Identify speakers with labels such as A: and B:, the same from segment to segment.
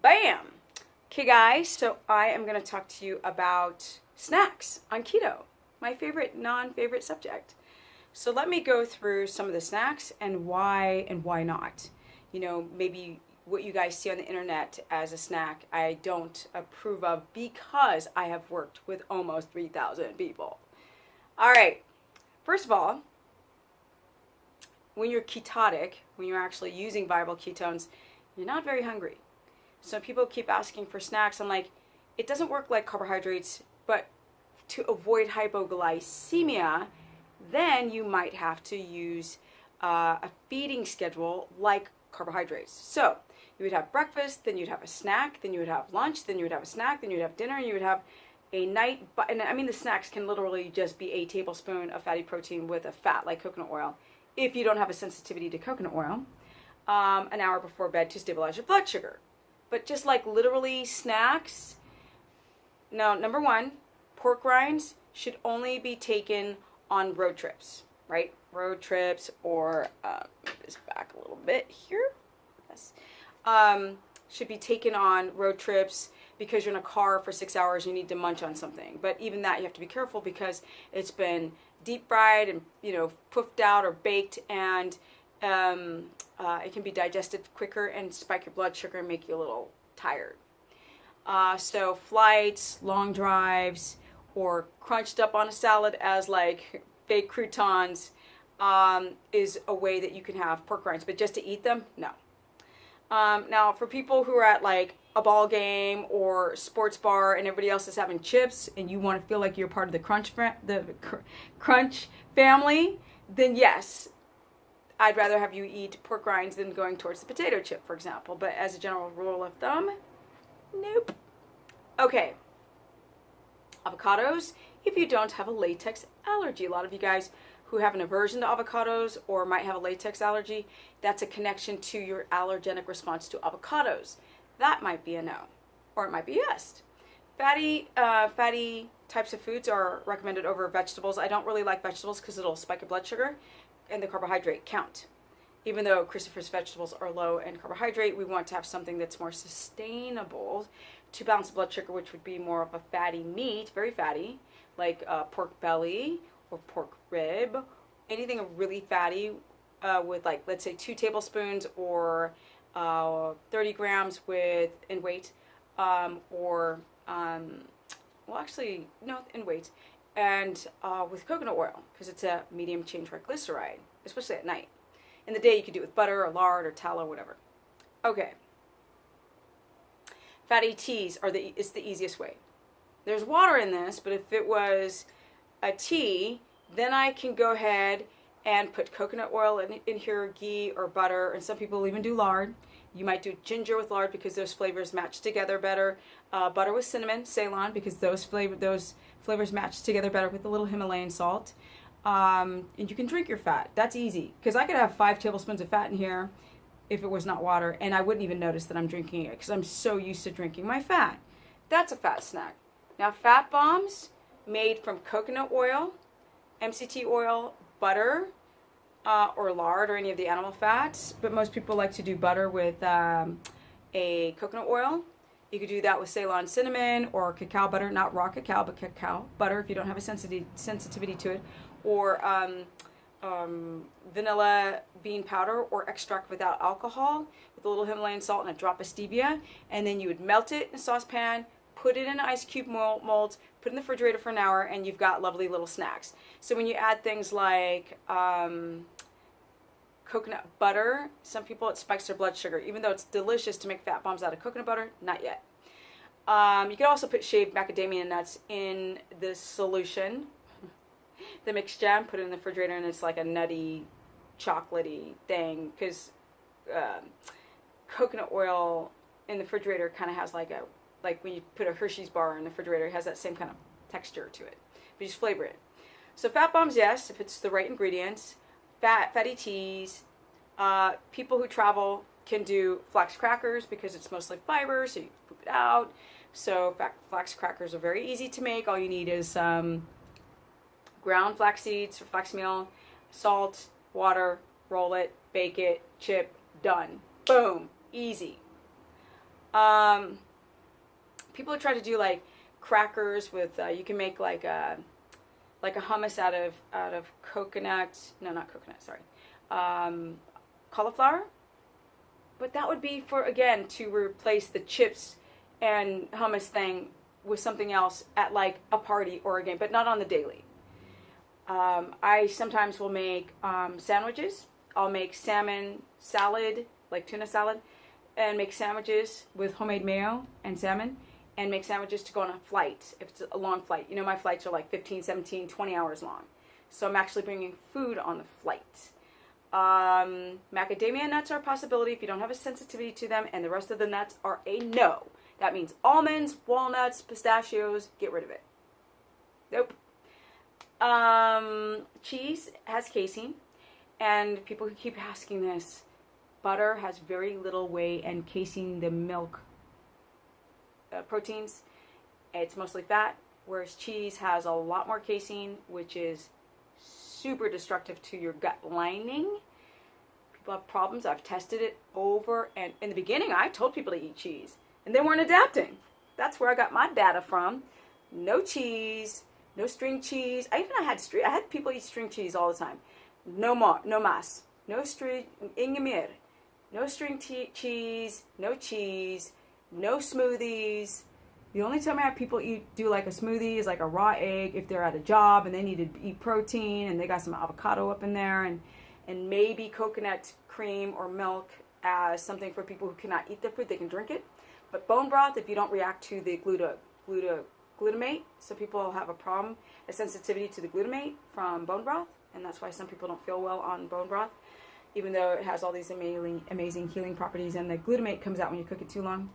A: Bam! Okay, guys, so I am going to talk to you about snacks on keto, my favorite non-favorite subject. So let me go through some of the snacks and why not. You know, maybe what you guys see on the internet as a snack, I don't approve of because I have worked with almost 3,000 people. All right, first of all, when you're ketotic, when you're actually using viable ketones, you're not very hungry. So people keep asking for snacks. I'm like, it doesn't work like carbohydrates, but to avoid hypoglycemia, then you might have to use a feeding schedule like carbohydrates. So you would have breakfast, then you'd have a snack, then you would have lunch, then you would have a snack, then you'd have dinner, and you would have a night. And I mean, the snacks can literally just be a tablespoon of fatty protein with a fat like coconut oil, if you don't have a sensitivity to coconut oil, an hour before bed to stabilize your blood sugar. But just like literally snacks, now, number one, pork rinds should only be taken on road trips, right? Road trips, or move this back a little bit here. Yes. Should be taken on road trips because you're in a car for 6 hours, you need to munch on something. But even that, you have to be careful because it's been deep fried and, puffed out or baked, and it can be digested quicker and spike your blood sugar and make you a little tired. So flights, long drives, or crunched up on a salad as like baked croutons is a way that you can have pork rinds. But just to eat them, no. Now, for people who are at like a ball game or sports bar and everybody else is having chips and you want to feel like you're part of the crunch family, then yes, I'd rather have you eat pork rinds than going towards the potato chip, for example. But as a general rule of thumb, nope. Okay. Avocados, if you don't have a latex allergy. A lot of you guys who have an aversion to avocados or might have a latex allergy, that's a connection to your allergenic response to avocados. That might be a no, or it might be yes. Fatty types of foods are recommended over vegetables. I don't really like vegetables because it'll spike your blood sugar and the carbohydrate count. Even though cruciferous vegetables are low in carbohydrate, we want to have something that's more sustainable to balance the blood sugar, which would be more of a fatty meat, very fatty, like pork belly or pork rib, anything really fatty with, like, let's say 2 tablespoons or 30 grams in weight, or well, actually, no, in weight, and with coconut oil, because it's a medium chain triglyceride, especially at night. In the day, you could do it with butter or lard or tallow, whatever. Okay. Fatty teas it's the easiest way. There's water in this, but if it was a tea, then I can go ahead and put coconut oil in here, ghee or butter, and some people even do lard. You might do ginger with lard because those flavors match together better. Butter with cinnamon, Ceylon, because those flavors match together better with a little Himalayan salt. And you can drink your fat. That's easy, because I could have 5 tablespoons of fat in here if it was not water, and I wouldn't even notice that I'm drinking it because I'm so used to drinking my fat. That's a fat snack. Now, fat bombs made from coconut oil, MCT oil, butter, or lard, or any of the animal fats, but most people like to do butter with a coconut oil. You could do that with Ceylon cinnamon or cacao butter, not raw cacao, but cacao butter if you don't have a sensitivity to it, or vanilla bean powder or extract without alcohol with a little Himalayan salt and a drop of stevia, and then you would melt it in a saucepan, put it in an ice cube mold, put it in the refrigerator for an hour, and you've got lovely little snacks. So when you add things like coconut butter, some people, it spikes their blood sugar. Even though it's delicious to make fat bombs out of coconut butter, not yet. You could also put shaved macadamia nuts in this solution, the mixed jam, put it in the refrigerator, and it's like a nutty, chocolatey thing, because coconut oil in the refrigerator kind of has like when you put a Hershey's bar in the refrigerator, it has that same kind of texture to it. But you just flavor it. So fat bombs, yes, if it's the right ingredients. Fatty teas. People who travel can do flax crackers because it's mostly fiber, so you poop it out. So flax crackers are very easy to make. All you need is ground flax seeds or flax meal, salt, water, roll it, bake it, chip, done. Boom. Easy. People try to do like crackers with, you can make like a hummus out of coconut, no, not coconut, sorry, cauliflower. But that would be for, again, to replace the chips and hummus thing with something else at like a party or a game, but not on the daily. I sometimes will make sandwiches. I'll make salmon salad, like tuna salad, and make sandwiches with homemade mayo and salmon, and make sandwiches to go on a flight, if it's a long flight. You know, my flights are like 15, 17, 20 hours long. So I'm actually bringing food on the flight. Macadamia nuts are a possibility if you don't have a sensitivity to them, and the rest of the nuts are a no. That means almonds, walnuts, pistachios, get rid of it. Nope. Cheese has casein, and people who keep asking this, butter has very little weight and casein, the milk proteins. It's mostly fat, whereas cheese has a lot more casein, which is super destructive to your gut lining. People have problems. I've tested it over, and in the beginning I told people to eat cheese and they weren't adapting. That's where I got my data from. No cheese, no string cheese. I had people eat string cheese all the time. No more, no mas. No string ingemir. No string cheese, no cheese, no smoothies. The only time I have people do like a smoothie is like a raw egg if they're at a job and they need to eat protein and they got some avocado up in there, and maybe coconut cream or milk as something for people who cannot eat their food. They can drink it. But bone broth, if you don't react to the glutamate, so people have a problem, a sensitivity to the glutamate from bone broth, and that's why some people don't feel well on bone broth, even though it has all these amazing healing properties, and the glutamate comes out when you cook it too long.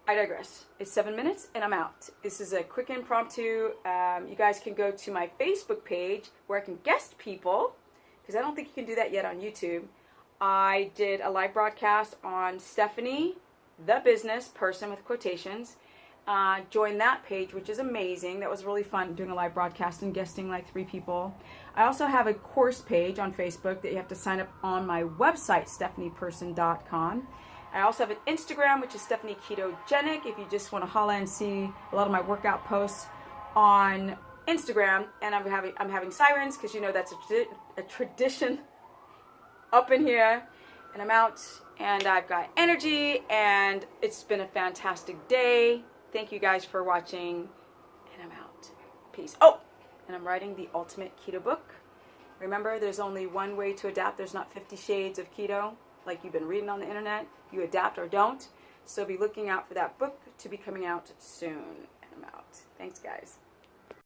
A: I digress. It's 7 minutes and I'm out. This is a quick impromptu. You guys can go to my Facebook page where I can guest people, because I don't think you can do that yet on YouTube. I did a live broadcast on Stephanie, the business person with quotations. Join that page, which is amazing. That was really fun, doing a live broadcast and guesting like 3 people. I also have a course page on Facebook that you have to sign up on my website, stephanieperson.com. I also have an Instagram, which is Stephanie Ketogenic, if you just want to holla and see a lot of my workout posts on Instagram. And I'm having sirens, because you know that's a tradition up in here. And I'm out, and I've got energy, and it's been a fantastic day. Thank you guys for watching, and I'm out. Peace. Oh, and I'm writing the Ultimate Keto book. Remember, there's only one way to adapt. There's not 50 shades of keto like you've been reading on the internet. You adapt or don't. So be looking out for that book to be coming out soon. And I'm out. Thanks, guys.